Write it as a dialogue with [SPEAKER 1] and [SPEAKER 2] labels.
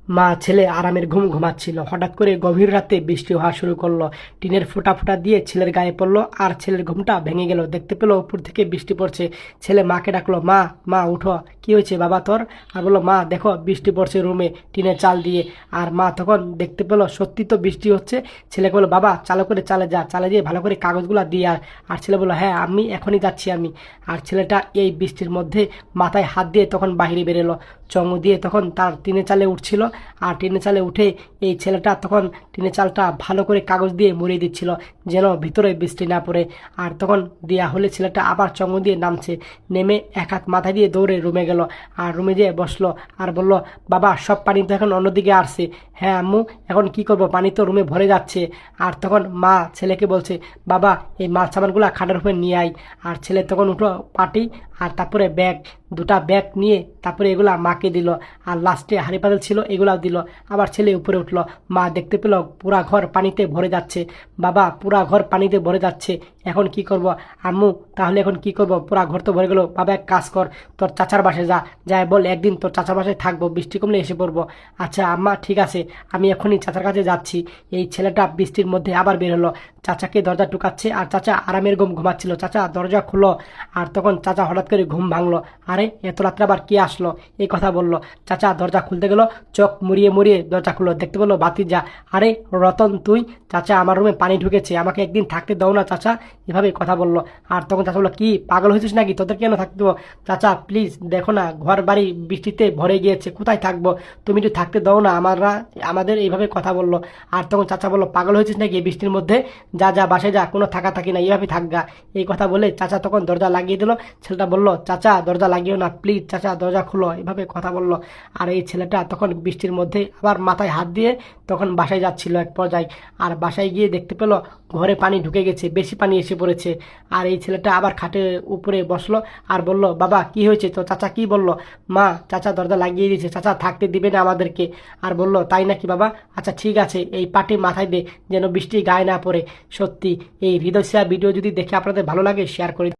[SPEAKER 1] মা ছেলে আরামের ঘুম ঘুমাচ্ছিল, হঠাৎ করে গভীর রাতে বৃষ্টি হওয়া শুরু করলো। টিনের ফোঁটা ফোঁটা দিয়ে ছেলের গায়ে পড়লো আর ছেলের ঘুমটা ভেঙে গেল। দেখতে পেলো উপর থেকে বৃষ্টি পড়ছে। ছেলে মাকে ডাকলো, মা মা উঠো, কি হয়েছে বাবা তোর? আর বললো, মা দেখো বৃষ্টি পড়ছে রুমে টিনের চাল দিয়ে। আর মা তখন দেখতে পেলো সত্যি তো বৃষ্টি হচ্ছে। ছেলেকে বললো, বাবা চালু করে চালে যা, চালে দিয়ে ভালো করে কাগজগুলো দিয়ে আর ছেলে বললো, হ্যাঁ আমি এখনই যাচ্ছি আমি। আর ছেলেটা এই বৃষ্টির মধ্যে মাথায় হাত দিয়ে তখন বাইরে বেরোলো। চঙু দিয়ে তখন তার টিনের চালে উঠছিল। আর টিনের চালে উঠে এই ছেলেটা তখন টিনের চালটা ভালো করে কাগজ দিয়ে মুড়িয়ে দিচ্ছিল, যেন ভিতরে বৃষ্টি না পড়ে। আর তখন দেয়া হলে ছেলেটা আবার চঙু দিয়ে নামছে, নেমে এক হাত মাথা দিয়ে দৌড়ে রুমে গেল। আর রুমে যেয়ে বসলো আর বলল, বাবা সব পানি তো এখন অন্যদিকে আসছে। হ্যাঁ আম্মু, এখন কি করব, পানি তো রুমে ভরে যাচ্ছে। আর তখন মা ছেলেকে বলছে, বাবা এই মাল সামানগুলো খাটের উপরে নিয়ে আয়। আর ছেলে তখন উঠলো পাটি আর তারপরে ব্যাগ, দুটা ব্যাগ নিয়ে তারপরে এগুলা মাকে দিল। আর লাস্টে হাঁড়ি পাতিল ছিল এগুলাও দিল। আবার ছেলে উপরে উঠলো। মা দেখতে পেল পুরা ঘর পানিতে ভরে যাচ্ছে। বাবা পুরা ঘর পানিতে ভরে যাচ্ছে, এখন কি করব? আম্মু তাহলে এখন কি করব, পুরা ঘর তো ভরে গেল। বাবা এক কাজ কর, তোর চাচার বাসায় যা, যাই বল একদিন তোর চাচার বাসায় থাকবো, বৃষ্টি কমলে এসে পড়বো। আচ্ছা আম্মা ঠিক আছে, আমি এখনই চাচার কাছে যাচ্ছি। এই ছেলেটা বৃষ্টির মধ্যে আবার বের হলো, চাচাকে দরজা টুকাচ্ছে। আর চাচা আরামের ঘুম ঘুমাচ্ছিল। চাচা দরজা খুলো। আর তখন চাচা হঠাৎ করে ঘুম ভাঙলো। আরে এত রাত্রে আবার কে আসলো, এই কথা বললো। চাচা দরজা খুলতে গেল, চোখ মুড়িয়ে মুড়িয়ে দরজা খুললো। দেখতে পেলো ভাতিজা। আরে রতন তুই? চাচা আমার রুমে পানি ঢুকেছে, আমাকে একদিন থাকতে দাও না চাচা, এভাবে কথা বললো। আর তখন চাচা বললো, কি পাগল হয়েছিস নাকি, তোদের কেন থাকতে দেবো? চাচা প্লিজ দেখো না, ঘর বাড়ি বৃষ্টিতে ভরে গিয়েছে, কোথায় থাকবো, তুমি একটু থাকতে দাও না আমাদের, এইভাবে কথা বললো। আর তখন চাচা বললো, পাগল হয়েছিস নাকি এই বৃষ্টির মধ্যে, যা যা বাসায় যা, কোনো থাকা থাকি না, এইভাবে থাকগা। এই কথা বলে চাচা তখন দরজা লাগিয়ে দিল। ছেলেটা বলল, চাচা দরজা লাগিও না প্লিজ, চাচা দরজা খুলো, এভাবে কথা বললো। আর এই ছেলেটা তখন বৃষ্টির মধ্যে আবার মাথায় হাত দিয়ে তখন বাসায় যাচ্ছিল এক পর্যায়ে। আর বাসায় গিয়ে দেখতে পেল ঘরে পানি ঢুকে গেছে, বেশি পানি এসে পড়েছে। আর এই ছেলেটা আবার খাটের উপরে বসলো আর বলল, বাবা কি হয়েছে? তো চাচা কি বলল? মা চাচা দরজা লাগিয়ে দিয়েছে, চাচা থাকতে দিবে না আমাদেরকে। আর বলল, তাই নাকি বাবা, আচ্ছা ঠিক আছে, এই পাটি মাথায় দে যেন বৃষ্টি গায়ে না পড়ে। সত্যি এই হৃদয় ভিডিও যদি দেখে আপনাদের ভালো লাগে শেয়ার করে